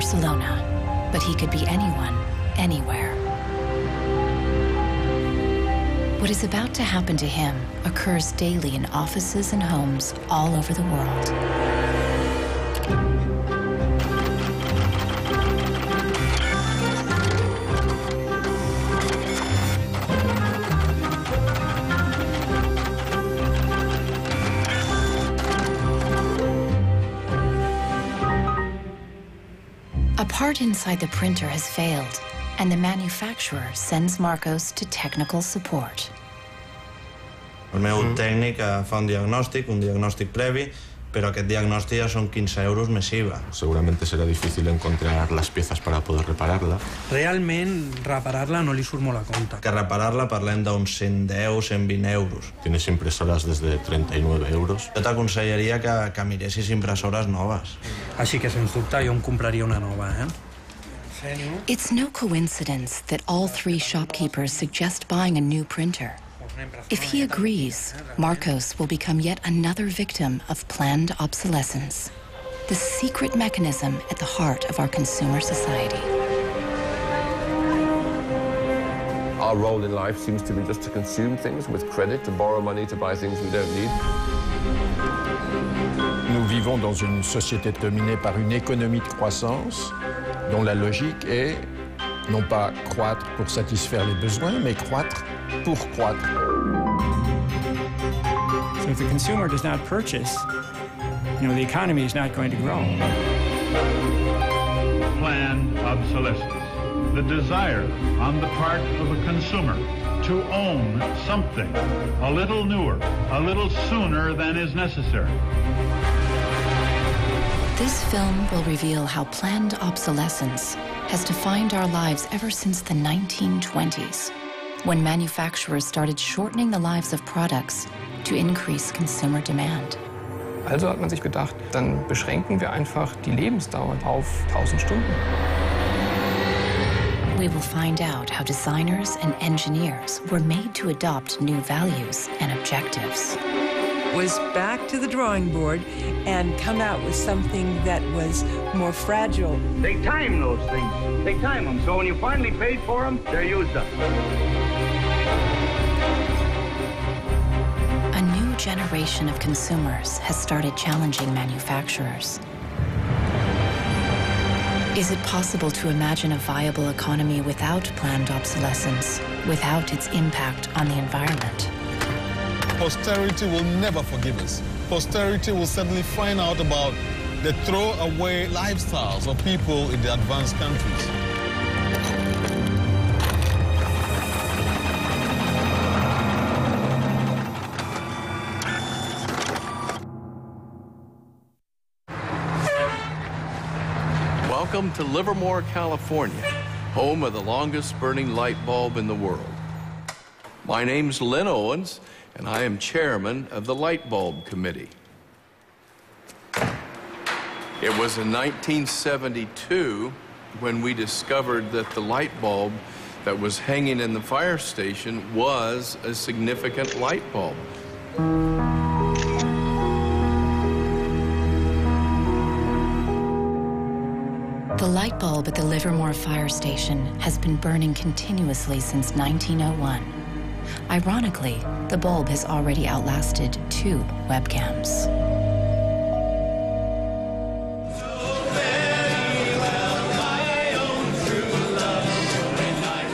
Barcelona, but he could be anyone, anywhere. What is about to happen to him occurs daily in offices and homes all over the world. A part inside the printer has failed, and the manufacturer sends Marcos to technical support. El meu tècnic fa un diagnòstic previ, pero aquest diagnòstic ja són 15 euros més IVA. Seguramente será difícil encontrar las piezas para poder repararla. Realment, reparar-la no li surt molt a compte. Que reparar-la parlem d'uns 110, 120 euros. Tienes impresoras desde 39 euros. Jo t'aconsellaria que miressis impressores noves. Així que, sens dubte, jo em compraria una nova, It's no coincidence that all three shopkeepers suggest buying a new printer. If he agrees, Marcos will become yet another victim of planned obsolescence, the secret mechanism at the heart of our consumer society. Our role in life seems to be just to consume things with credit, to borrow money to buy things we don't need. Nous vivons dans une société dominée par une économie de croissance dont la logique est non pas croître pour satisfaire les besoins, mais croître pour croître. So if the consumer does not purchase, the economy is not going to grow. Planned obsolescence. The desire on the part of a consumer to own something a little newer, a little sooner than is necessary. This film will reveal how planned obsolescence has defined our lives ever since the 1920s, when manufacturers started shortening the lives of products to increase consumer demand. Also hat man sich gedacht, dann beschränken wir einfach die Lebensdauer auf 1000 Stunden. We will find out how designers and engineers were made to adopt new values and objectives. Was back to the drawing board and come out with something that was more fragile. They time those things. They time them, so when you finally paid for them, they're used up. A new generation of consumers has started challenging manufacturers. Is it possible to imagine a viable economy without planned obsolescence, without its impact on the environment? Posterity will never forgive us. Posterity will suddenly find out about the throwaway lifestyles of people in the advanced countries. Welcome to Livermore, California, home of the longest burning light bulb in the world. My name's Lynn Owens, and I am chairman of the Light Bulb Committee. It was in 1972 when we discovered that the light bulb that was hanging in the fire station was a significant light bulb. The light bulb at the Livermore fire station has been burning continuously since 1901. Ironically, the bulb has already outlasted 2 webcams.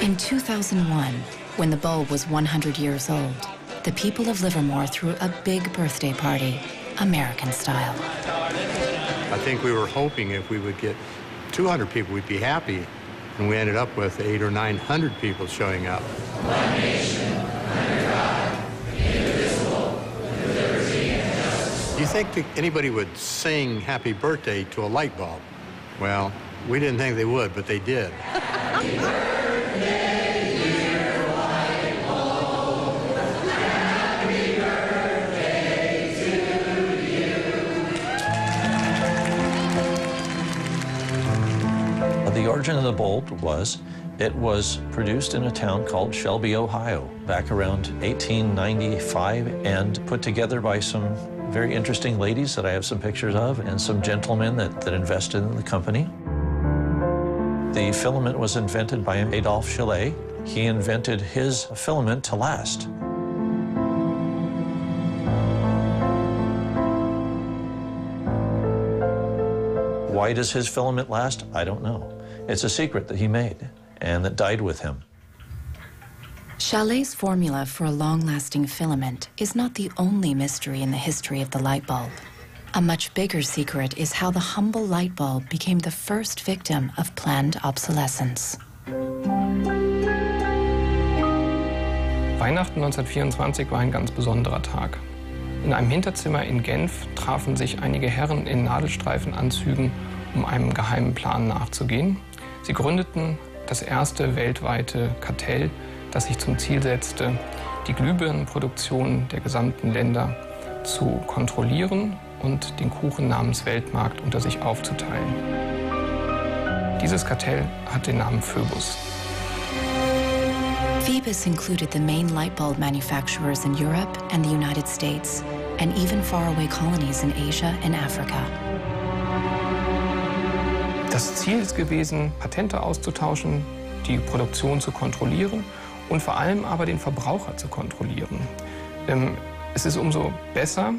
In 2001, when the bulb was 100 years old, the people of Livermore threw a big birthday party, American style. I think we were hoping if we would get 200 people, we'd be happy, and we ended up with 800 or 900 people showing up. One nation, under God, indivisible, with liberty and justice. Do you think that anybody would sing happy birthday to a light bulb? Well, we didn't think they would, but they did. Happy birthday, dear light bulb. Happy birthday to you. The origin of the bulb was, it was produced in a town called Shelby, Ohio, back around 1895, and put together by some very interesting ladies that I have some pictures of, and some gentlemen that invested in the company. The filament was invented by Adolphe Schy. He invented his filament to last. Why does his filament last? I don't know. It's a secret that he made and that died with him. Chalet's formula for a long-lasting filament is not the only mystery in the history of the light bulb. A much bigger secret is how the humble light bulb became the first victim of planned obsolescence. Weihnachten 1924 war ein ganz besonderer Tag. In einem Hinterzimmer in Genf trafen sich einige Herren in Nadelstreifenanzügen, um einem geheimen Plan nachzugehen. Sie gründeten das erste weltweite Kartell, das sich zum Ziel setzte, die Glühbirnenproduktion der gesamten Länder zu kontrollieren und den Kuchen namens Weltmarkt unter sich aufzuteilen. Dieses Kartell hat den Namen Phöbus. Phoebus included the main light bulb manufacturers in Europe and the United States, and even faraway colonies in Asia and Africa. Das Ziel ist gewesen, Patente auszutauschen, die Produktion zu kontrollieren und vor allem aber den Verbraucher zu kontrollieren. Es ist umso besser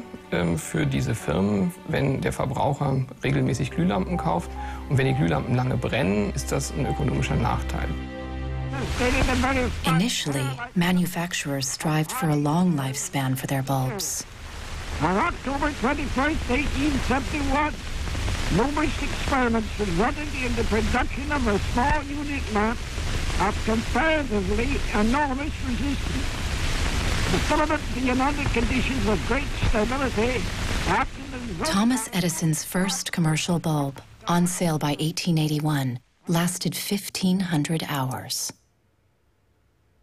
für diese Firmen, wenn der Verbraucher regelmäßig Glühlampen kauft. Und wenn die Glühlampen lange brennen, ist das ein ökonomischer Nachteil. Initially, manufacturers strived for a long lifespan for their bulbs. On October 21st, 1871, numerous experiments resulted in the production of a small unit lamp of comparatively enormous resistance. The filament being under conditions of great stability. Thomas Edison's first commercial bulb, on sale by 1881, lasted 1,500 hours.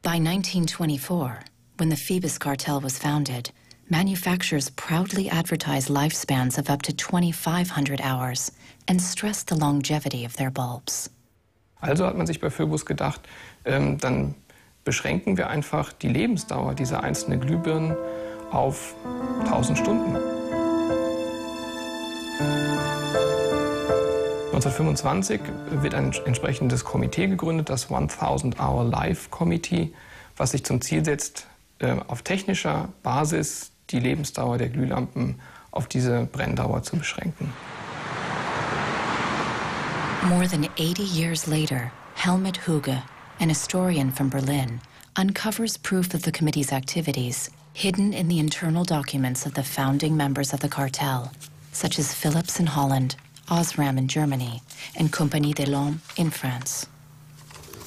By 1924, when the Phoebus cartel was founded, manufacturers proudly advertised lifespans of up to 2,500 hours and stressed the longevity of their bulbs. Also hat man sich bei Phöbus gedacht, dann beschränken wir einfach die Lebensdauer dieser einzelnen Glühbirnen auf 1000 Stunden. 1925 wird ein entsprechendes Komitee gegründet, das 1000-Hour Life Committee, was sich zum Ziel setzt, auf technischer Basis die Lebensdauer der Glühlampen auf diese Brenndauer zu beschränken. More than 80 years later, Helmut Hüge, an historian from Berlin, uncovers proof of the committee's activities hidden in the internal documents of the founding members of the cartel, such as Philips in Holland, Osram in Germany, and Compagnie des Lampes in France.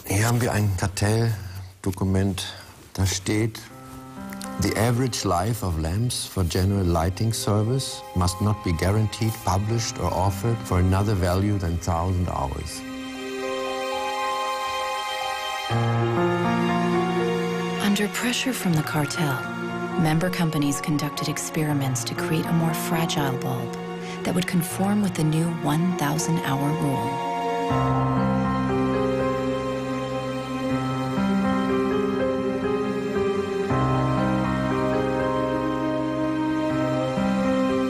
Hier haben wir ein Kartelldokument, da steht: The average life of lamps for general lighting service must not be guaranteed, published or offered for another value than 1,000 hours. Under pressure from the cartel, member companies conducted experiments to create a more fragile bulb that would conform with the new 1,000-hour rule.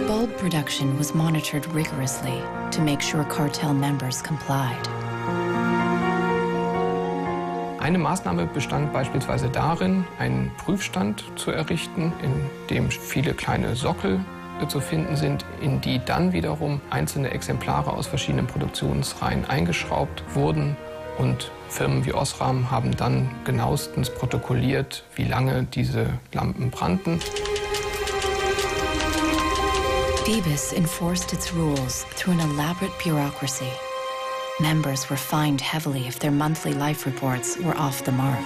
Bulb production was monitored rigorously to make sure cartel members complied. Eine Maßnahme bestand beispielsweise darin, einen Prüfstand zu errichten, in dem viele kleine Sockel zu finden sind, in die dann wiederum einzelne Exemplare aus verschiedenen Produktionsreihen eingeschraubt wurden. Und Firmen wie Osram haben dann genauestens protokolliert, wie lange diese Lampen brannten. Phoebus enforced its rules through an elaborate bureaucracy. Members were fined heavily if their monthly life reports were off the mark.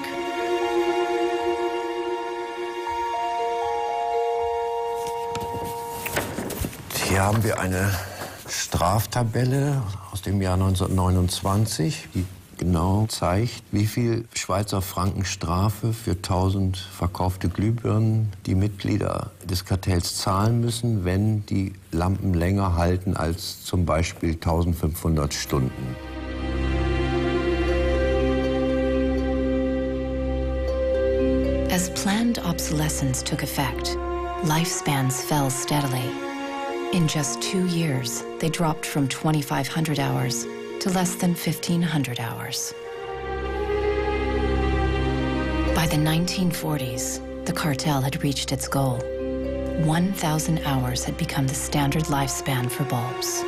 Hier haben wir eine Straftabelle aus dem Jahr 1929, die genau zeigt, wie viel Schweizer Franken Strafe für 1000 verkaufte Glühbirnen die Mitglieder des Kartells zahlen müssen, wenn die Lampen länger halten als zum Beispiel 1500 Stunden. As planned obsolescence took effect, lifespans fell steadily. In just 2 years, they dropped from 2,500 hours to to less than 1,500 hours. By the 1940s, the cartel had reached its goal. 1,000 hours had become the standard lifespan for bulbs.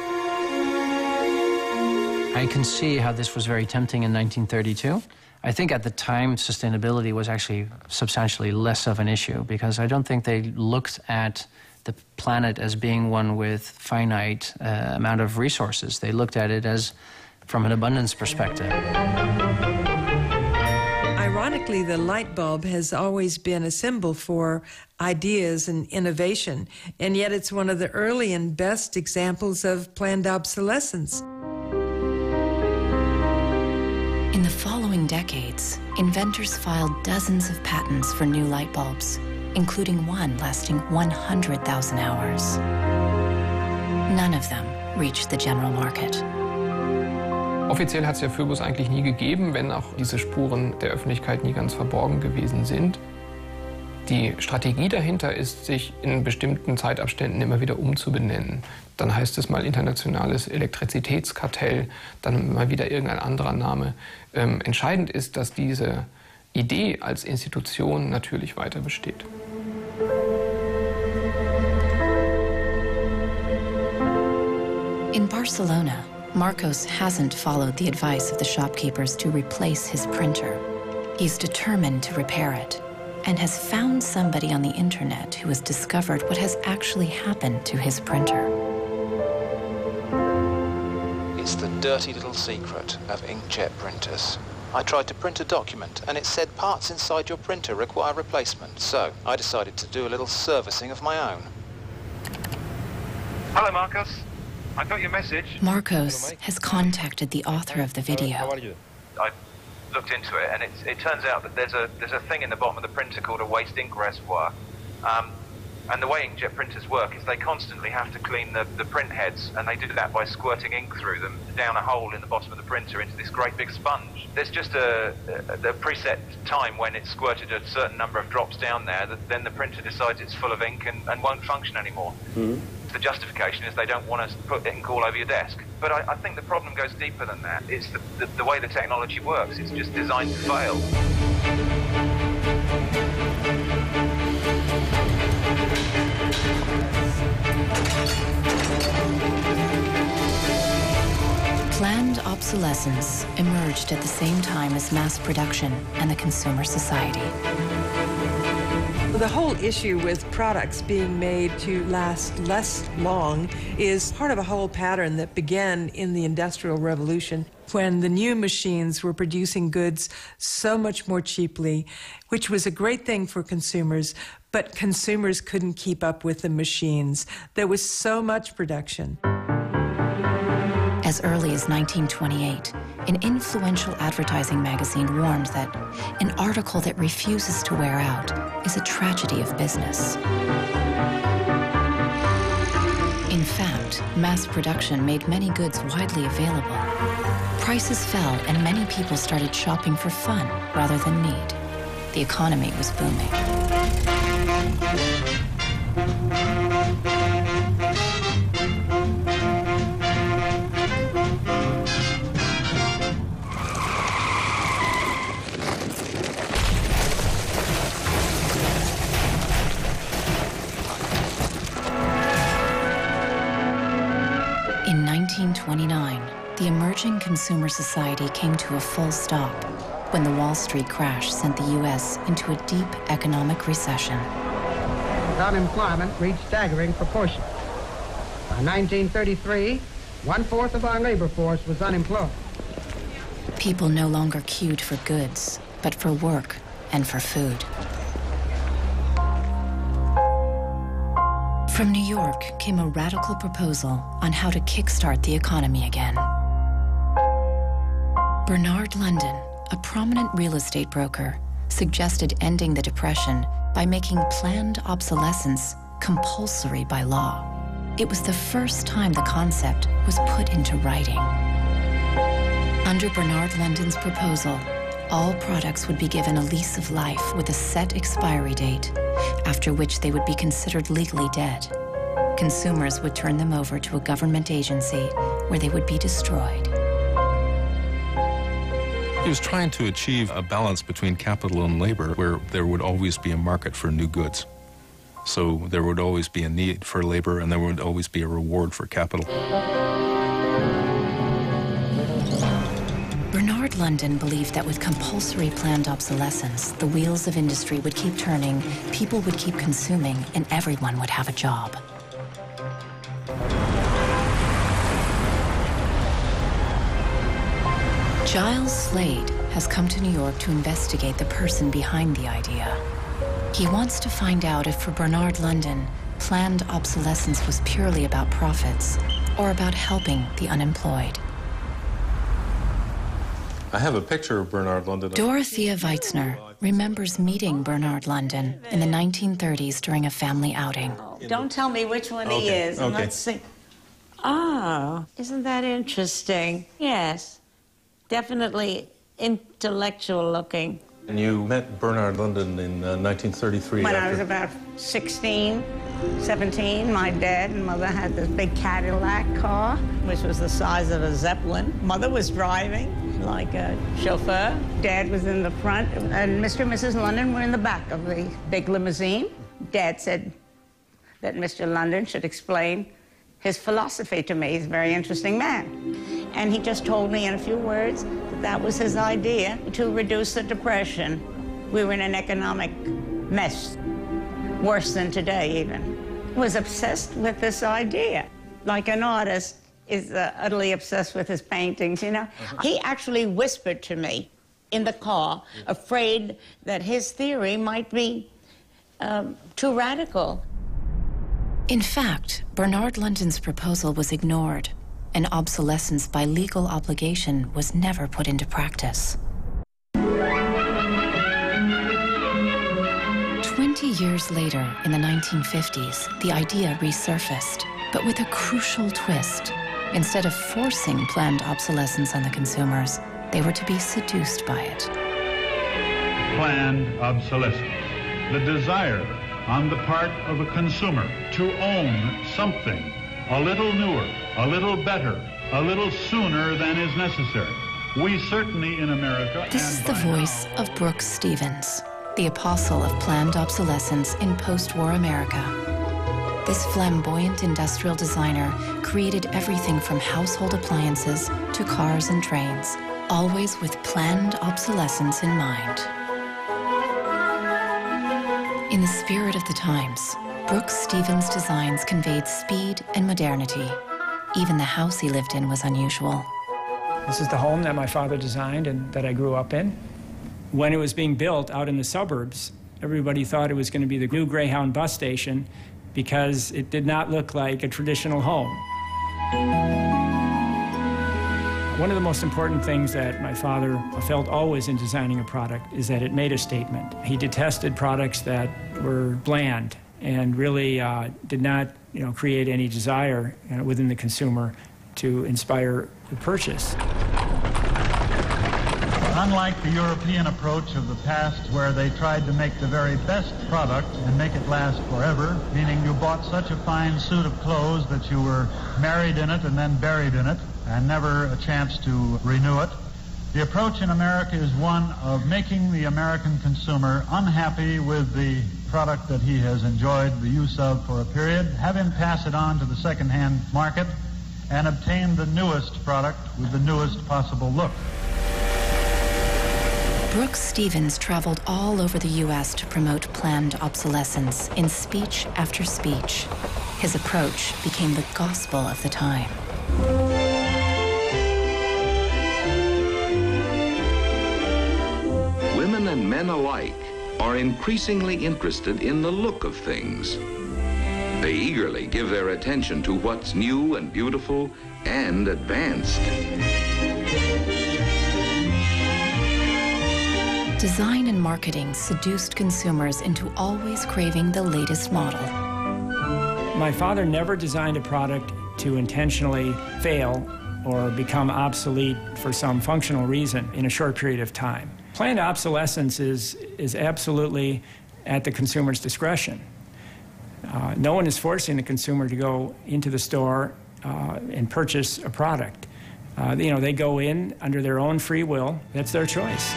I can see how this was very tempting in 1932. I think at the time, sustainability was actually substantially less of an issue because I don't think they looked at the planet as being one with finite amount of resources. They looked at it as from an abundance perspective. Ironically, the light bulb has always been a symbol for ideas and innovation, and yet it's one of the early and best examples of planned obsolescence. In the following decades, inventors filed dozens of patents for new light bulbs, including one lasting 100,000 hours. None of them reached the general market. Offiziell hat es ja Phöbus eigentlich nie gegeben, wenn auch diese Spuren der Öffentlichkeit nie ganz verborgen gewesen sind. Die Strategie dahinter ist, sich in bestimmten Zeitabständen immer wieder umzubenennen. Dann heißt es mal internationales Elektrizitätskartell, dann mal wieder irgendein anderer Name. Entscheidend ist, dass diese Idee als Institution natürlich weiter besteht. In Barcelona, Marcos hasn't followed the advice of the shopkeepers to replace his printer. He's determined to repair it and has found somebody on the internet who has discovered what has actually happened to his printer. It's the dirty little secret of inkjet printers. I tried to print a document and it said parts inside your printer require replacement, so I decided to do a little servicing of my own. Hello, Marcos. I got your message. Marcos has contacted the author of the video. How are you? I looked into it, and it turns out that there's a thing in the bottom of the printer called a waste ink reservoir. And the way inkjet printers work is they constantly have to clean the print heads, and they do that by squirting ink through them down a hole in the bottom of the printer into this great big sponge. There's just a preset time when it's squirted a certain number of drops down there, that then the printer decides it's full of ink and won't function anymore. Mm-hmm. The justification is they don't want to put ink all over your desk. But I think the problem goes deeper than that. It's the way the technology works. It's just designed to fail. Planned obsolescence emerged at the same time as mass production and the consumer society. The whole issue with products being made to last less long is part of a whole pattern that began in the Industrial Revolution, when the new machines were producing goods so much more cheaply, which was a great thing for consumers, but consumers couldn't keep up with the machines. There was so much production. As early as 1928, an influential advertising magazine warned that an article that refuses to wear out is a tragedy of business. In fact, mass production made many goods widely available. Prices fell and many people started shopping for fun rather than need. The economy was booming. In 1929, the emerging consumer society came to a full stop when the Wall Street crash sent the U.S. into a deep economic recession. Unemployment reached staggering proportions. By 1933, 1/4 of our labor force was unemployed. People no longer queued for goods, but for work and for food. From New York came a radical proposal on how to kickstart the economy again. Bernard London, a prominent real estate broker, suggested ending the Depression by making planned obsolescence compulsory by law. It was the first time the concept was put into writing. Under Bernard London's proposal, all products would be given a lease of life with a set expiry date, after which they would be considered legally dead. Consumers would turn them over to a government agency where they would be destroyed. He was trying to achieve a balance between capital and labor where there would always be a market for new goods. So there would always be a need for labor and there would always be a reward for capital. Bernard London believed that with compulsory planned obsolescence, the wheels of industry would keep turning, people would keep consuming, and everyone would have a job. Giles Slade has come to New York to investigate the person behind the idea. He wants to find out if for Bernard London, planned obsolescence was purely about profits or about helping the unemployed. I have a picture of Bernard London. Dorothea Weitzner remembers meeting Bernard London in the 1930s during a family outing. Don't tell me which one he is. And let's see. Oh, isn't that interesting? Yes, definitely intellectual looking. And you met Bernard London in 1933. When I was about 16, 17, my dad and mother had this big Cadillac car, which was the size of a Zeppelin. Mother was driving like a chauffeur. Dad was in the front, and Mr. and Mrs. London were in the back of the big limousine. Dad said that Mr. London should explain his philosophy to me. He's a very interesting man. And he just told me in a few words that that was his idea to reduce the Depression. We were in an economic mess, worse than today even. He was obsessed with this idea. Like an artist is utterly obsessed with his paintings, you know. He actually whispered to me in the car, afraid that his theory might be too radical. In fact, Bernard London's proposal was ignored, and obsolescence by legal obligation was never put into practice. 20 years later, in the 1950s, the idea resurfaced, but with a crucial twist. Instead of forcing planned obsolescence on the consumers, they were to be seduced by it. Planned obsolescence. The desire on the part of a consumer to own something a little newer, a little better, a little sooner than is necessary. We certainly in America... This is the voice of Brooks Stevens, the apostle of planned obsolescence in post-war America. This flamboyant industrial designer created everything from household appliances to cars and trains, always with planned obsolescence in mind. In the spirit of the times, Brooks Stevens' designs conveyed speed and modernity. Even the house he lived in was unusual. This is the home that my father designed and that I grew up in. When it was being built out in the suburbs, everybody thought it was going to be the new Greyhound bus station because it did not look like a traditional home. One of the most important things that my father felt always in designing a product is that it made a statement. He detested products that were bland and really did not, create any desire within the consumer to inspire the purchase. Unlike the European approach of the past where they tried to make the very best product and make it last forever, meaning you bought such a fine suit of clothes that you were married in it and then buried in it and never a chance to renew it, the approach in America is one of making the American consumer unhappy with the product that he has enjoyed the use of for a period, have him pass it on to the second-hand market, and obtain the newest product with the newest possible look. Brooks Stevens traveled all over the U.S. to promote planned obsolescence in speech after speech. His approach became the gospel of the time. Women and men alike are increasingly interested in the look of things. They eagerly give their attention to what's new and beautiful and advanced. Design and marketing seduced consumers into always craving the latest model. My father never designed a product to intentionally fail or become obsolete for some functional reason in a short period of time. Planned obsolescence is absolutely at the consumer's discretion. No one is forcing the consumer to go into the store and purchase a product. They go in under their own free will. That's their choice.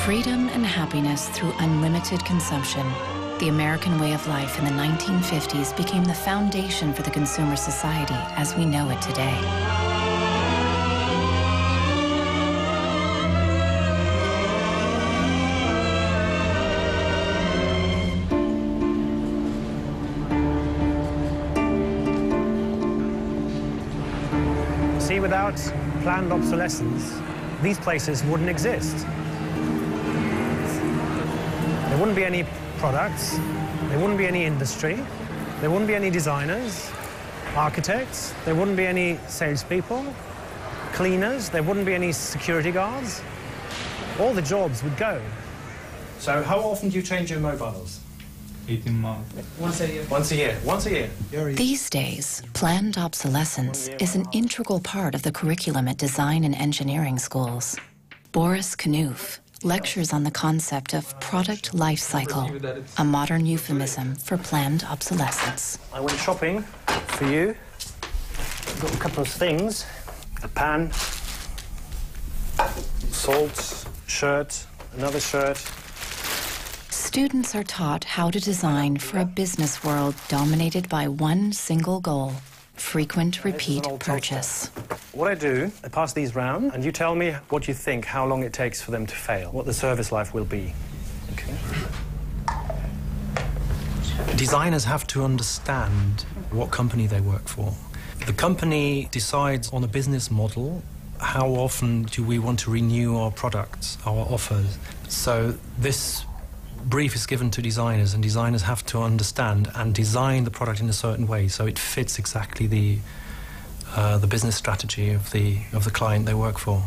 Freedom and happiness through unlimited consumption. The American way of life in the 1950s became the foundation for the consumer society as we know it today. See, without planned obsolescence, these places wouldn't exist. There wouldn't be any products, there wouldn't be any industry, there wouldn't be any designers, architects, there wouldn't be any salespeople, cleaners, there wouldn't be any security guards. All the jobs would go. So how often do you change your mobiles? 18 months. Once a year. Once a year. Once a year. These days, planned obsolescence is an integral part of the curriculum at design and engineering schools. Boris Knuth lectures on the concept of product life cycle, a modern euphemism for planned obsolescence. I went shopping for you. Got a couple of things. A pan, salt, shirt, another shirt. Students are taught how to design for a business world dominated by one single goal: frequent repeat purchase. What I do, I pass these round, and you tell me what you think, how long it takes for them to fail, what the service life will be. Okay. Designers have to understand what company they work for. The company decides on a business model, how often do we want to renew our products, our offers. So this brief is given to designers, and designers have to understand and design the product in a certain way so it fits exactly the business strategy of the client they work for.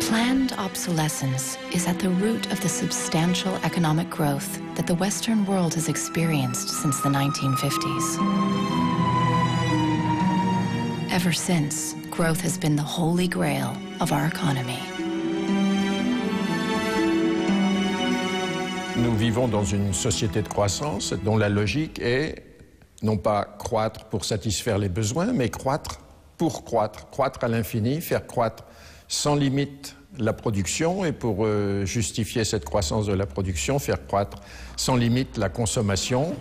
Planned obsolescence is at the root of the substantial economic growth that the Western world has experienced since the 1950s. Ever since, growth has been the holy grail of our economy. Nous vivons dans une société de croissance dont la logique est non pas croître pour satisfaire les besoins, mais croître pour croître, croître à l'infini, faire croître sans limite la production, et pour justifier cette croissance de la production, faire croître sans limite la consommation.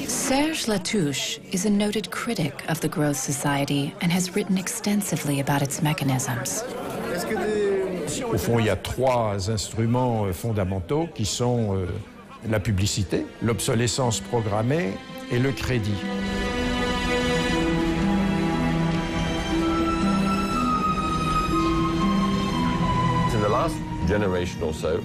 Serge Latouche is a noted critic of the growth society and has written extensively about its mechanisms. Au fond, il y a trois instruments fondamentaux qui sont la publicité, l'obsolescence programmée et le crédit. In the last generation or so,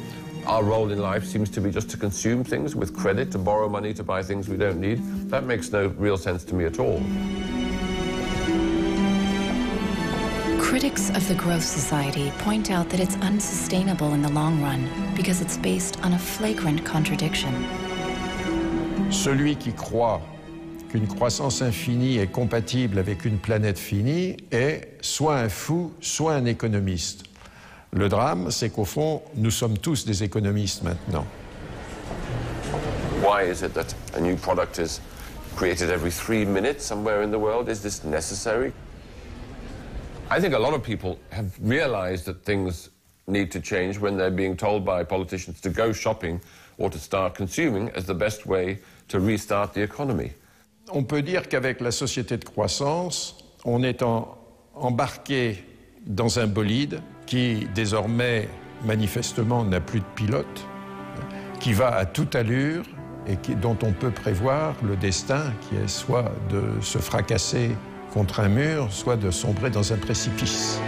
our role in life seems to be just to consume things with credit, to borrow money to buy things we don't need. That makes no real sense to me at all. Critics of the growth society point out that it's unsustainable in the long run because it's based on a flagrant contradiction. Celui qui croit qu'une croissance infinie est compatible avec une planète finie est soit un fou, soit un économiste. Le drame, c'est qu'au fond, nous sommes tous des économistes maintenant. Why is it that a new product is created every 3 minutes somewhere in the world? Is this necessary? I think a lot of people have realized that things need to change when they're being told by politicians to go shopping or to start consuming as the best way to restart the economy. On peut dire qu'avec la société de croissance, on est embarqué dans un bolide qui, désormais, manifestement, n'a plus de pilote, qui va à toute allure et dont on peut prévoir le destin, qui est soit de se fracasser contre un mur, soit de sombrer dans un précipice.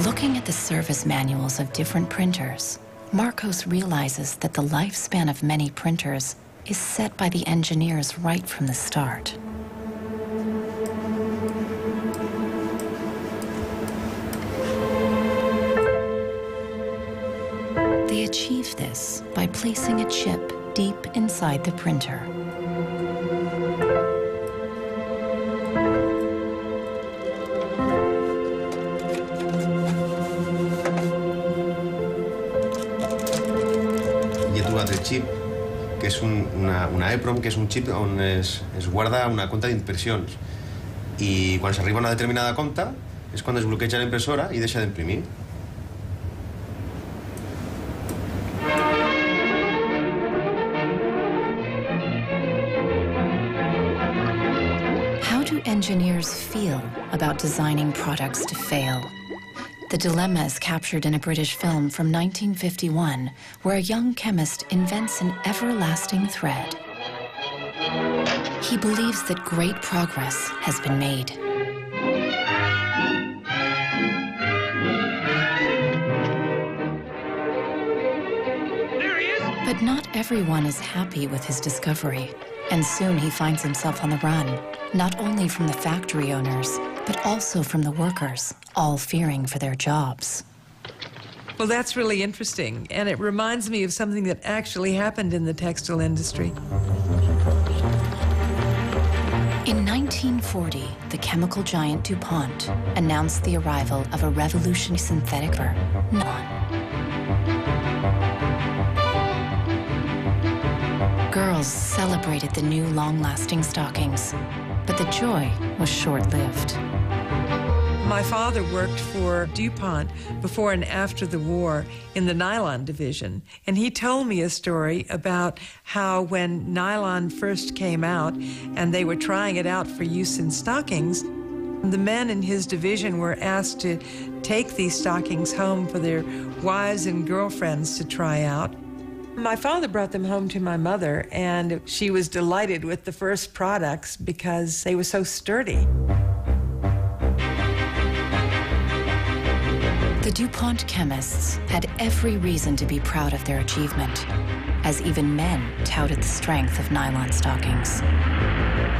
Looking at the service manuals of different printers, Marcos realizes that the lifespan of many printers is set by the engineers right from the start. They achieve this by placing a chip deep inside the printer. Hi he trobat el xip, que és una EEPROM, que és un xip on es guarda una compta d'impressions. I quan s'arriba a una determinada compta és quan es bloqueja la impressora i deixa d'imprimir. How do engineers feel about designing products to fail? The dilemma is captured in a British film from 1951, where a young chemist invents an everlasting thread. He believes that great progress has been made. There he is! But not everyone is happy with his discovery, and soon he finds himself on the run, not only from the factory owners, but also from the workers, all fearing for their jobs. Well, that's really interesting, and it reminds me of something that actually happened in the textile industry. In 1940, the chemical giant DuPont announced the arrival of a revolutionary synthetic fiber, nylon. Girls celebrated the new long-lasting stockings, but the joy was short-lived. My father worked for DuPont before and after the war in the nylon division, and he told me a story about how when nylon first came out and they were trying it out for use in stockings, the men in his division were asked to take these stockings home for their wives and girlfriends to try out. My father brought them home to my mother, and she was delighted with the first products because they were so sturdy. The DuPont chemists had every reason to be proud of their achievement, as even men touted the strength of nylon stockings.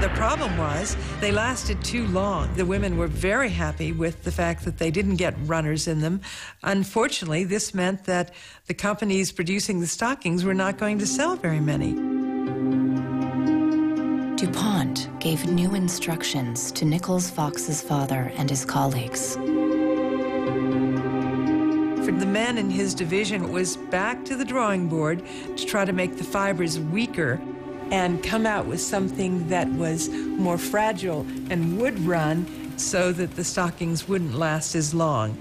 The problem was they lasted too long. The women were very happy with the fact that they didn't get runners in them. Unfortunately, this meant that the companies producing the stockings were not going to sell very many. DuPont gave new instructions to Nichols Fox's father and his colleagues. For the men in his division, it was back to the drawing board to try to make the fibers weaker and come out with something that was more fragile and would run so that the stockings wouldn't last as long.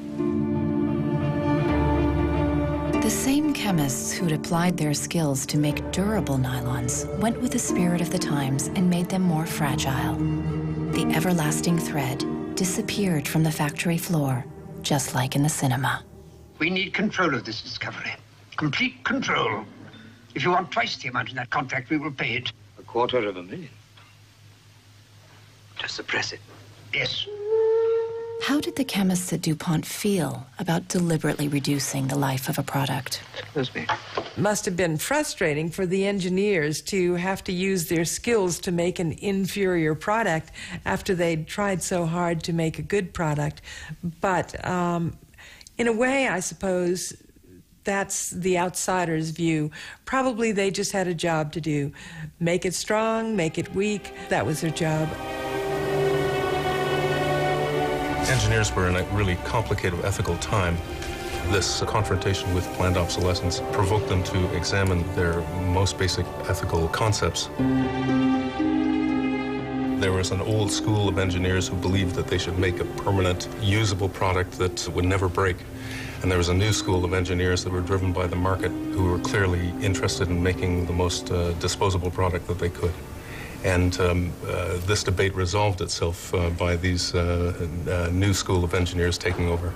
The same chemists who'd applied their skills to make durable nylons went with the spirit of the times and made them more fragile. The everlasting thread disappeared from the factory floor, just like in the cinema. We need control of this discovery. Complete control. If you want twice the amount in that contract, we will pay it. $250,000. To suppress it. Yes. How did the chemists at DuPont feel about deliberately reducing the life of a product? Must have been frustrating for the engineers to have to use their skills to make an inferior product after they'd tried so hard to make a good product. But in a way, I suppose, that's the outsider's view. Probably they just had a job to do. Make it strong, make it weak. That was their job. Engineers were in a really complicated ethical time. This confrontation with planned obsolescence provoked them to examine their most basic ethical concepts. There was an old school of engineers who believed that they should make a permanent, usable product that would never break. And there was a new school of engineers that were driven by the market who were clearly interested in making the most disposable product that they could. And this debate resolved itself by these new school of engineers taking over.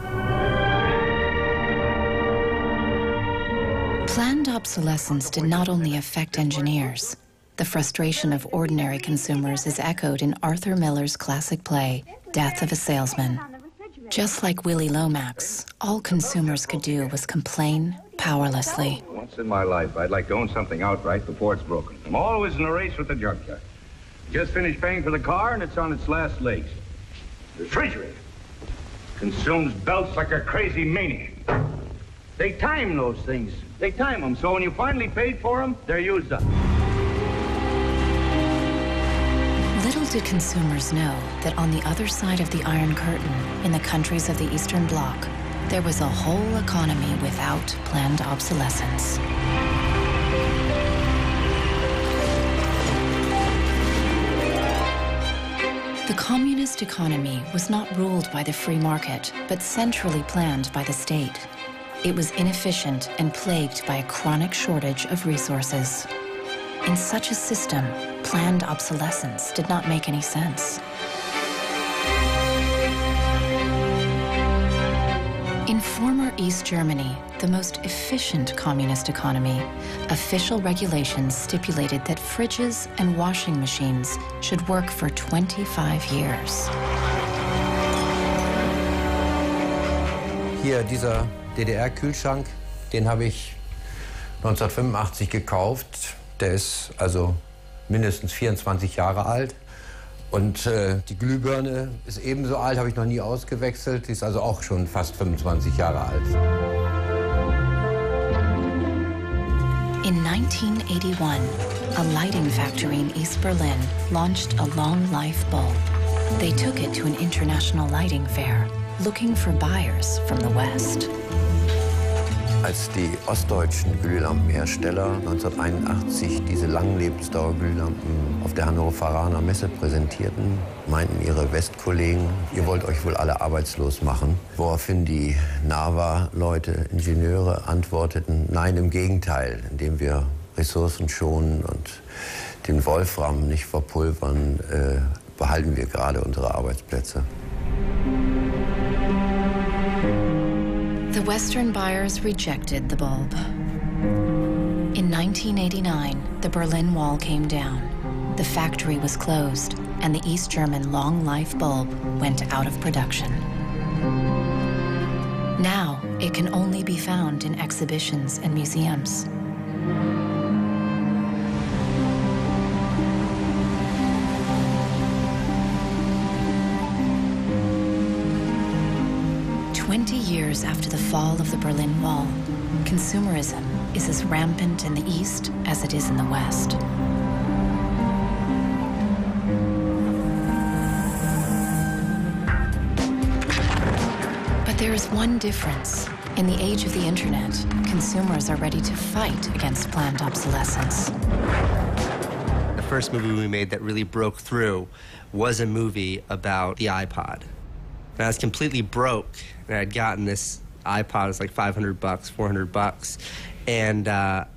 Planned obsolescence did not only affect engineers. The frustration of ordinary consumers is echoed in Arthur Miller's classic play, Death of a Salesman. Just like Willie Lomax, all consumers could do was complain powerlessly. Once in my life, I'd like to own something outright before it's broken. I'm always in a race with the junkyard. Just finished paying for the car, and it's on its last legs. The refrigerator consumes belts like a crazy maniac. They time those things. They time them, so when you finally paid for them, they're used up. Little did consumers know that on the other side of the Iron Curtain, in the countries of the Eastern Bloc, there was a whole economy without planned obsolescence. The communist economy was not ruled by the free market, but centrally planned by the state. It was inefficient and plagued by a chronic shortage of resources. In such a system, planned obsolescence did not make any sense. In former East Germany, the most efficient communist economy, official regulations stipulated that fridges and washing machines should work for 25 years. Hier, dieser DDR-Kühlschrank, den habe ich 1985 gekauft. Der ist also mindestens 24 Jahre alt. Und die Glühbirne ist ebenso alt, habe ich noch nie ausgewechselt. Die ist also auch schon fast 25 Jahre alt. In 1981, a lighting factory in East Berlin launched a long-life bulb. They took it to an international lighting fair, looking for buyers from the West. Als die ostdeutschen Glühlampenhersteller 1981 diese Langlebensdauerglühlampen auf der Hannoveraner Messe präsentierten, meinten ihre Westkollegen, ihr wollt euch wohl alle arbeitslos machen. Woraufhin die NAVA-Leute, Ingenieure, antworteten, nein, im Gegenteil, indem wir Ressourcen schonen und den Wolfram nicht verpulvern, behalten wir gerade unsere Arbeitsplätze. The Western buyers rejected the bulb. In 1989, the Berlin Wall came down. The factory was closed, and the East German long-life bulb went out of production. Now, it can only be found in exhibitions and museums. Years after the fall of the Berlin Wall, consumerism is as rampant in the East as it is in the West. But there is one difference. In the age of the internet, consumers are ready to fight against planned obsolescence. The first movie we made that really broke through was a movie about the iPod. And I was completely broke, and I'd gotten this iPod, it was like $500, $400, and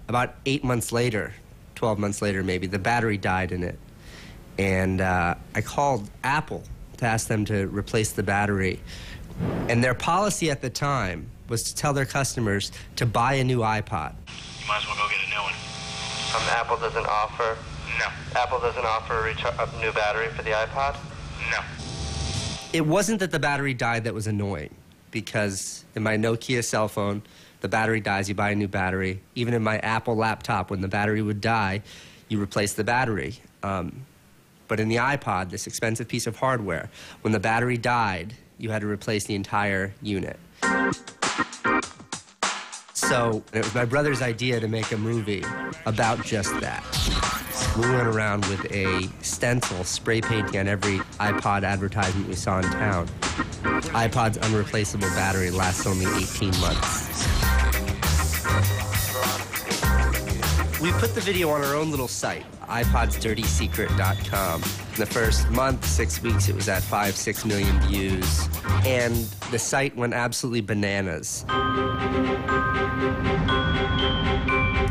about 8 months later, 12 months later maybe, the battery died in it. And I called Apple to ask them to replace the battery. And their policy at the time was to tell their customers to buy a new iPod. You might as well go get a new one. Apple doesn't offer? No. Apple doesn't offer a new battery for the iPod? No. It wasn't that the battery died that was annoying, because in my Nokia cell phone, the battery dies, you buy a new battery. Even in my Apple laptop, when the battery would die, you replace the battery. But in the iPod, this expensive piece of hardware, when the battery died, you had to replace the entire unit. So it was my brother's idea to make a movie about just that. We went around with a stencil, spray painting on every iPod advertisement we saw in town. iPod's unreplaceable battery lasts only 18 months. We put the video on our own little site, iPodsDirtySecret.com. In the first month, 6 weeks, it was at 5-6 million views. And the site went absolutely bananas.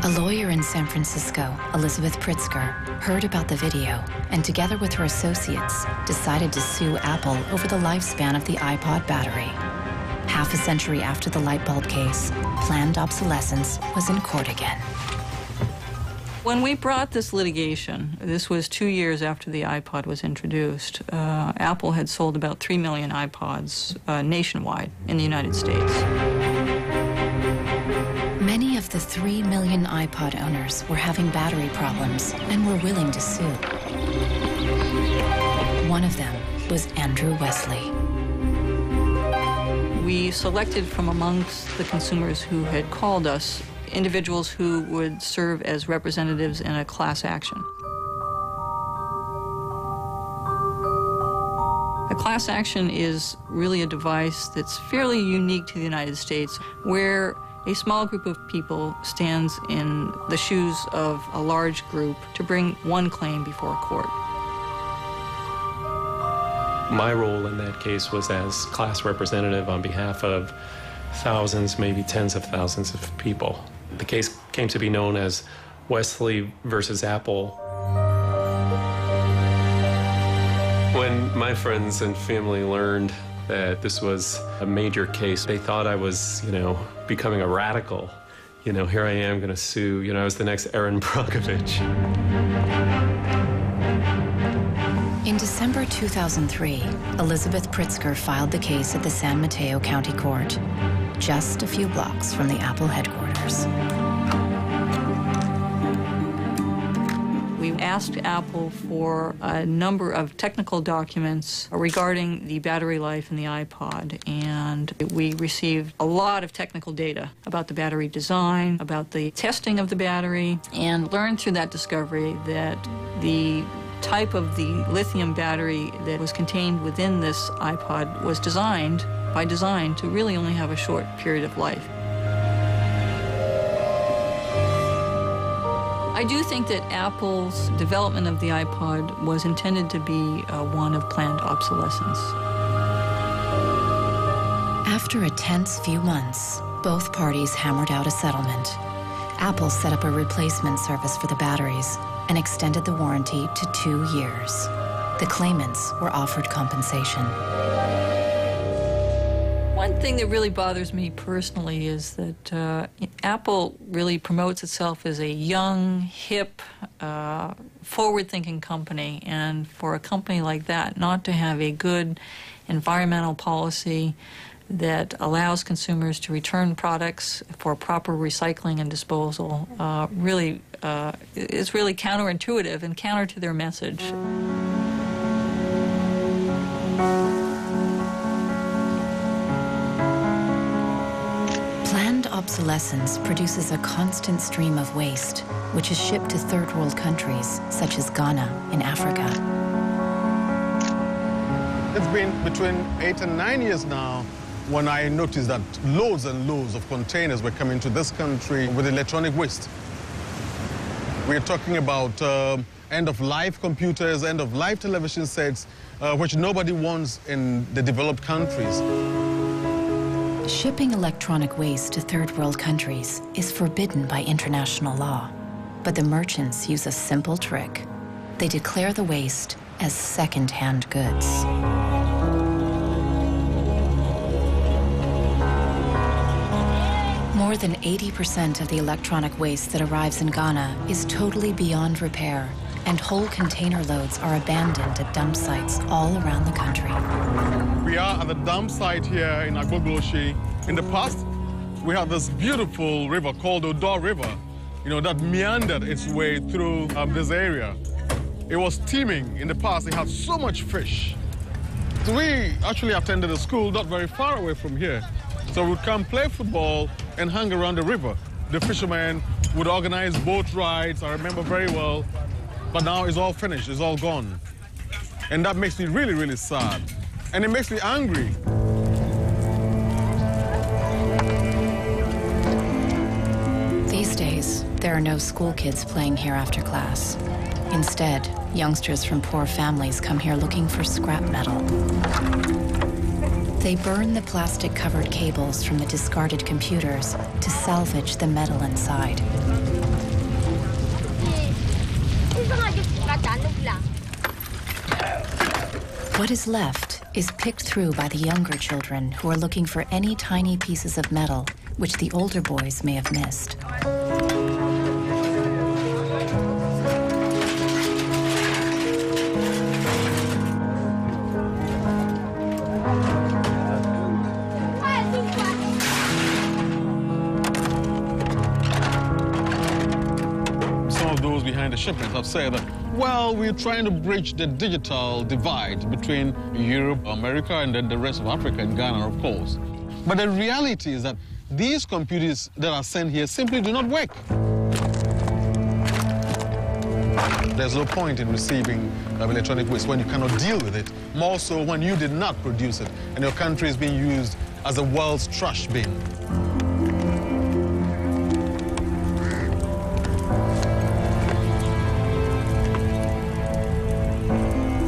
A lawyer in San Francisco, Elizabeth Pritzker, heard about the video and together with her associates decided to sue Apple over the lifespan of the iPod battery. Half a century after the light bulb case, planned obsolescence was in court again. When we brought this litigation, this was 2 years after the iPod was introduced, Apple had sold about 3 million iPods nationwide in the United States. Many of the 3 million iPod owners were having battery problems and were willing to sue. One of them was Andrew Wesley. we selected from amongst the consumers who had called us individuals who would serve as representatives in a class action. A class action is really a device that's fairly unique to the United States, where a small group of people stands in the shoes of a large group to bring one claim before a court. My role in that case was as class representative on behalf of thousands, maybe tens of thousands of people. The case came to be known as Wesley versus Apple. When my friends and family learned that this was a major case, they thought I was, becoming a radical. Here I am going to sue. I was the next Aaron Brockovich. In December 2003, Elizabeth Pritzker filed the case at the San Mateo County Court, just a few blocks from the Apple headquarters. We asked Apple for a number of technical documents regarding the battery life in the iPod, and we received a lot of technical data about the battery design, about the testing of the battery, and learned through that discovery that the type of the lithium battery that was contained within this iPod was designed, by design, to really only have a short period of life. I do think that Apple's development of the iPod was intended to be one of planned obsolescence. After a tense few months, both parties hammered out a settlement. Apple set up a replacement service for the batteries and extended the warranty to 2 years. The claimants were offered compensation. One thing that really bothers me personally is that Apple really promotes itself as a young, hip, forward-thinking company, and for a company like that not to have a good environmental policy that allows consumers to return products for proper recycling and disposal really is really counterintuitive and counter to their message. Planned obsolescence produces a constant stream of waste, which is shipped to third world countries, such as Ghana in Africa. It's been between 8 and 9 years now when I noticed that loads and loads of containers were coming to this country with electronic waste. We're talking about end-of-life computers, end-of-life television sets, which nobody wants in the developed countries. Shipping electronic waste to third world countries is forbidden by international law, but the merchants use a simple trick. They declare the waste as second-hand goods. More than 80% of the electronic waste that arrives in Ghana is totally beyond repair, and whole container loads are abandoned at dump sites all around the country. We are at the dump site here in Agbogloshi. In the past, we had this beautiful river called Odo River, that meandered its way through this area. It was teeming. In the past, it had so much fish. So we actually attended a school not very far away from here. So we'd come play football and hang around the river. The fishermen would organize boat rides, I remember very well. But now it's all finished, it's all gone. And that makes me really, really sad. And it makes me angry. These days, there are no school kids playing here after class. Instead, youngsters from poor families come here looking for scrap metal. They burn the plastic-covered cables from the discarded computers to salvage the metal inside. What is left is picked through by the younger children who are looking for any tiny pieces of metal which the older boys may have missed. Behind the shipments have said that, well, we're trying to bridge the digital divide between Europe, America, and then the rest of Africa and Ghana, of course. But the reality is that these computers that are sent here simply do not work. There's no point in receiving electronic waste when you cannot deal with it, more so when you did not produce it and your country is being used as the world's trash bin.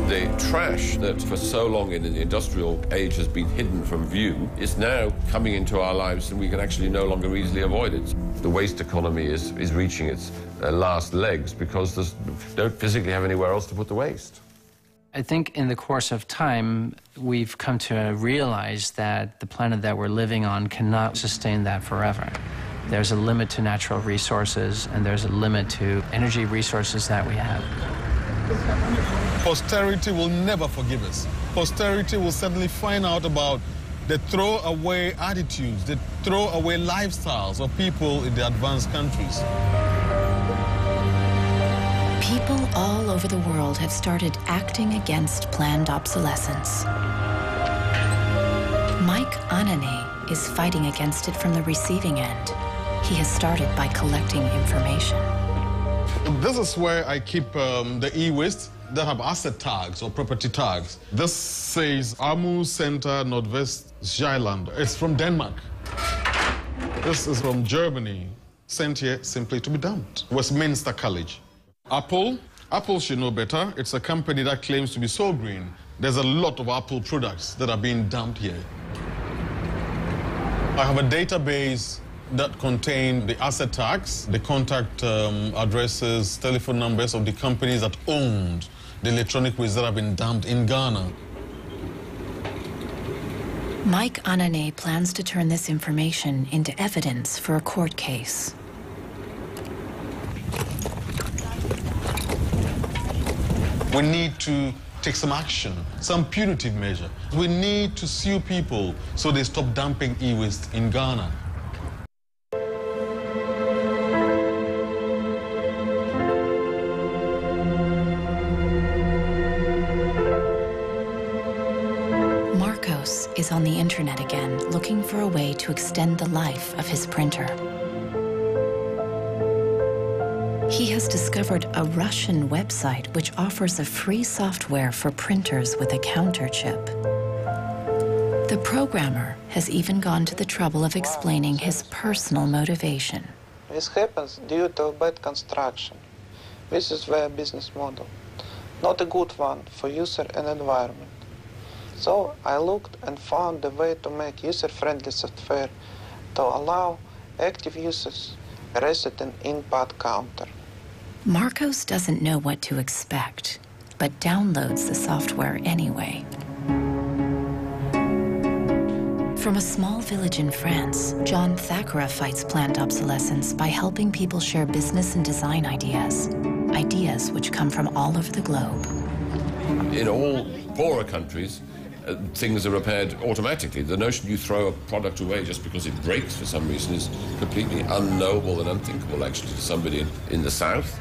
The trash that for so long in the industrial age has been hidden from view is now coming into our lives, and we can actually no longer easily avoid it. The waste economy is reaching its last legs because they don't physically have anywhere else to put the waste. I think in the course of time, we've come to realize that the planet that we're living on cannot sustain that forever. There's a limit to natural resources, and there's a limit to energy resources that we have. Posterity will never forgive us. Posterity will suddenly find out about the throwaway attitudes, the throwaway lifestyles of people in the advanced countries. People all over the world have started acting against planned obsolescence. Mike Anane is fighting against it from the receiving end. He has started by collecting information. This is where I keep the e-waste that have asset tags or property tags. This says Amu Center, Northwest Zeeland. It's from Denmark. This is from Germany, sent here simply to be dumped. Westminster College. Apple should know better. It's a company that claims to be so green. There's a lot of Apple products that are being dumped here. I have a database that contain the asset tags, the contact addresses, telephone numbers of the companies that owned the electronic waste that have been dumped in Ghana. Mike Anane plans to turn this information into evidence for a court case. We need to take some action, some punitive measure. We need to sue people so they stop dumping e-waste in Ghana. Is on the internet again, looking for a way to extend the life of his printer. He has discovered a Russian website which offers a free software for printers with a counter chip. The programmer has even gone to the trouble of explaining his personal motivation. This happens due to bad construction. This is their business model. Not a good one for user and environment. So I looked and found a way to make user-friendly software to allow active users reset an input counter. Marcos doesn't know what to expect, but downloads the software anyway. From a small village in France, John Thakura fights planned obsolescence by helping people share business and design ideas which come from all over the globe. In all poorer countries, things are repaired automatically. The notion you throw a product away just because it breaks for some reason is completely unknowable and unthinkable, actually, to somebody in the South.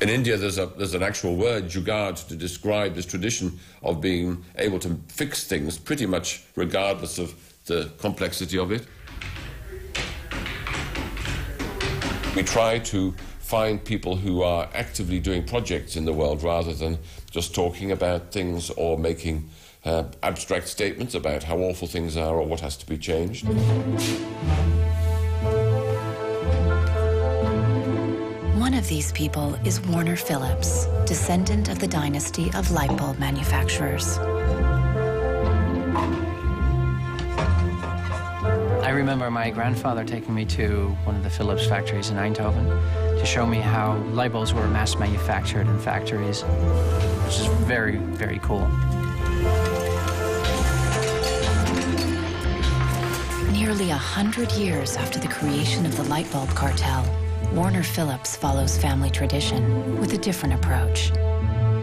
In India, there's an actual word, jugaad, to describe this tradition of being able to fix things pretty much regardless of the complexity of it. We try to find people who are actively doing projects in the world rather than just talking about things or making abstract statements about how awful things are or what has to be changed. One of these people is Warner Phillips, descendant of the dynasty of light bulb manufacturers. I remember my grandfather taking me to one of the Philips factories in Eindhoven to show me how light bulbs were mass manufactured in factories, which is very, very cool. Nearly 100 years after the creation of the light bulb cartel, Warner Phillips follows family tradition with a different approach.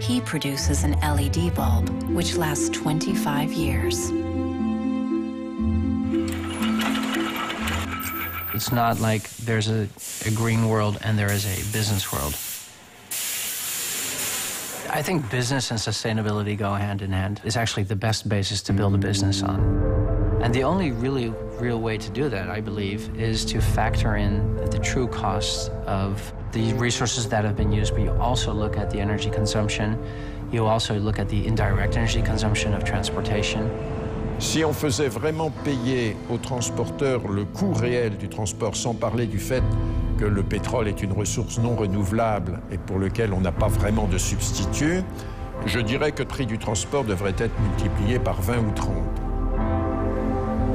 He produces an LED bulb, which lasts 25 years. It's not like there's a green world and there is a business world. I think business and sustainability go hand in hand. It's actually the best basis to build a business on. And the only really real way to do that, I believe, is to factor in the true costs of the resources that have been used, but you also look at the energy consumption. You also look at the indirect energy consumption of transportation. Si on faisait vraiment payer aux transporteurs le coût réel du transport, sans parler du fait que le pétrole est une ressource non renouvelable et pour lequel on n'a pas vraiment de substitut, je dirais que le prix du transport devrait être multiplié par 20 ou 30.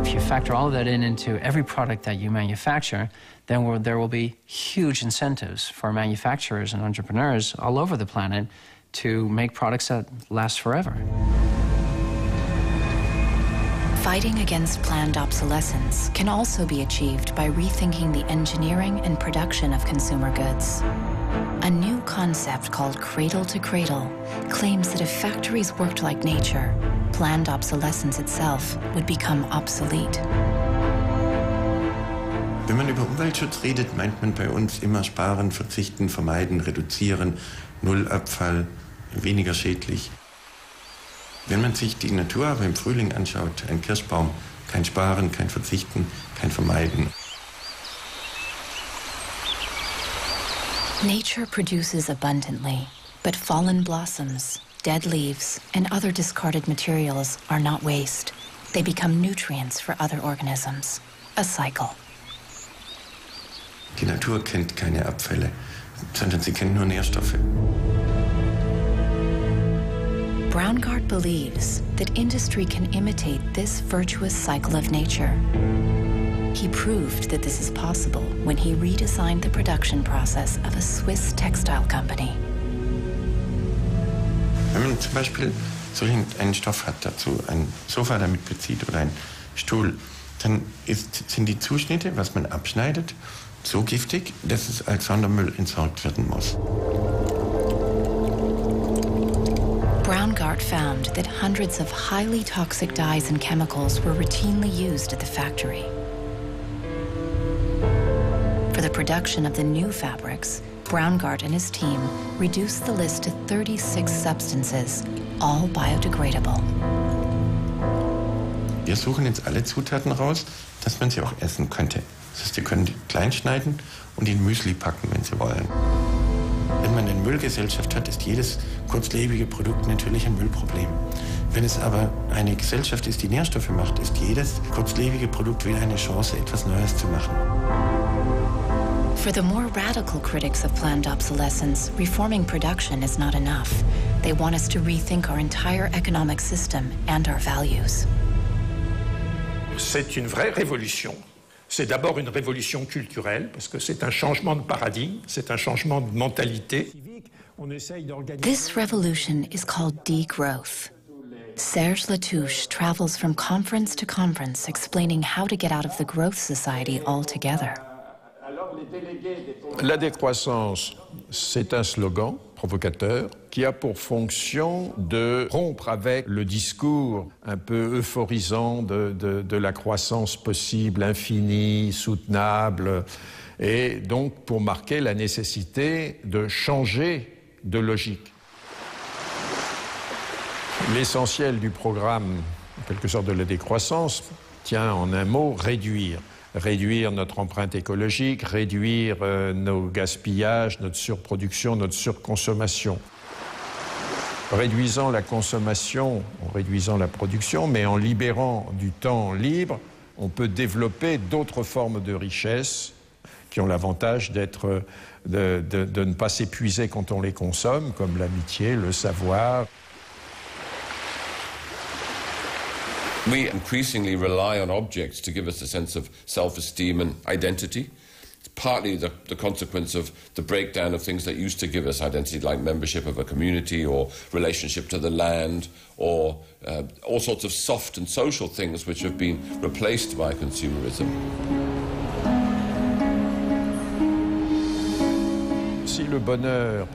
If you factor all of that into every product that you manufacture, then there will be huge incentives for manufacturers and entrepreneurs all over the planet to make products that last forever. Fighting against planned obsolescence can also be achieved by rethinking the engineering and production of consumer goods. A new concept called cradle to cradle claims that if factories worked like nature, planned obsolescence itself would become obsolete. Wenn man über Umweltschutz redet, meint man bei uns immer sparen, verzichten, vermeiden, reduzieren, Nullabfall, weniger schädlich. Wenn man sich die Natur aber im Frühling anschaut, ein Kirschbaum, kein Sparen, kein Verzichten, kein Vermeiden. Nature produces abundantly, but fallen blossoms, dead leaves, and other discarded materials are not waste. They become nutrients for other organisms. A cycle. Die Natur kennt keine Abfälle, sondern sie kennt nur Nährstoffe. Braungart believes that industry can imitate this virtuous cycle of nature. He proved that this is possible when he redesigned the production process of a Swiss textile company. Wenn man zum Beispiel so einen Stoff hat, dazu ein Sofa damit bezieht oder einen Stuhl, dann sind die Zuschnitte, was man abschneidet, so giftig, dass es als Sondermüll entsorgt werden muss. Braungart found that hundreds of highly toxic dyes and chemicals were routinely used at the factory. For the production of the new fabrics, Braungart and his team reduced the list to 36 substances, all biodegradable. Wir suchen jetzt alle Zutaten raus, dass man sie auch essen könnte. Das heißt, Sie können die klein schneiden und in Müsli packen, wenn Sie wollen. Wenn man eine Müllgesellschaft hat, ist jedes kurzlebige Produkt natürlich ein Müllproblem. Wenn es aber eine Gesellschaft ist, die Nährstoffe macht, ist jedes kurzlebige Produkt wieder eine Chance, etwas Neues zu machen. For the more radical critics of planned obsolescence, reforming production is not enough. They want us to rethink our entire economic system and our values. C'est une vraie révolution. C'est d'abord une révolution culturelle, parce que c'est un changement de paradigme, c'est un changement de mentalité. This revolution is called degrowth. Serge Latouche travels from conference to conference explaining how to get out of the growth society altogether. La décroissance, c'est un slogan provocateur qui a pour fonction de rompre avec le discours un peu euphorisant de la croissance possible, infinie, soutenable, et donc pour marquer la nécessité de changer de logique. L'essentiel du programme, en quelque sorte, de la décroissance tient en un mot, réduire. Réduire notre empreinte écologique, réduire nos gaspillages, notre surproduction, notre surconsommation. Réduisant la consommation, en réduisant la production, mais en libérant du temps libre, on peut développer d'autres formes de richesse qui ont l'avantage de ne pas s'épuiser quand on les consomme, comme l'amitié, le savoir. We increasingly rely on objects to give us a sense of self-esteem and identity. It's partly the consequence of the breakdown of things that used to give us identity, like membership of a community or relationship to the land, or all sorts of soft and social things which have been replaced by consumerism. Si le bonheur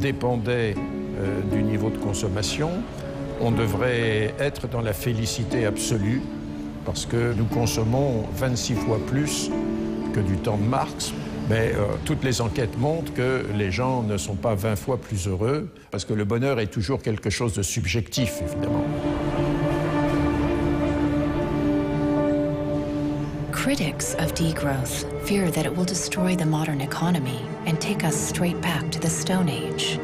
dépendait du niveau de consommation, on devrait être dans la félicité absolue, parce que nous consommons 26 fois plus que du temps de Marx. Mais toutes les enquêtes montrent que les gens ne sont pas 20 fois plus heureux, parce que le bonheur est toujours quelque chose de subjectif, évidemment. Critics of degrowth fear that it will destroy the modern economy and take us straight back to the Stone Age.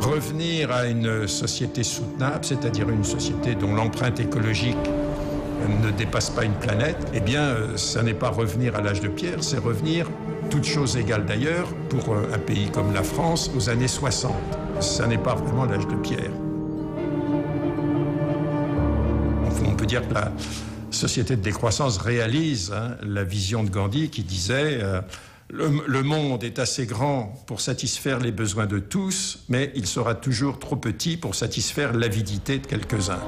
Revenir à une société soutenable, c'est-à-dire une société dont l'empreinte écologique ne dépasse pas une planète, eh bien, ça n'est pas revenir à l'âge de pierre, c'est revenir, toutes choses égales d'ailleurs, pour un pays comme la France, aux années 60. Ça n'est pas vraiment l'âge de pierre. On peut dire que la société de décroissance réalise la vision de Gandhi qui disait le monde est assez grand pour satisfaire les besoins de tous, mais il sera toujours trop petit pour satisfaire l'avidité de quelques-uns.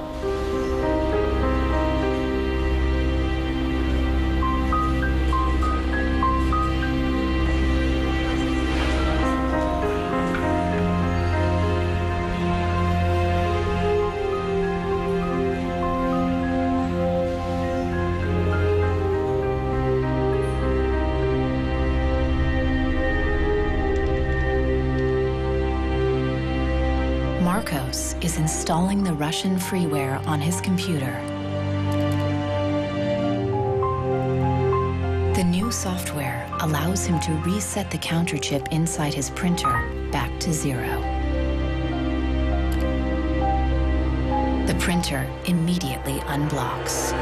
Is installing the Russian freeware on his computer. The new software allows him to reset the counter chip inside his printer back to 0. The printer immediately unblocks.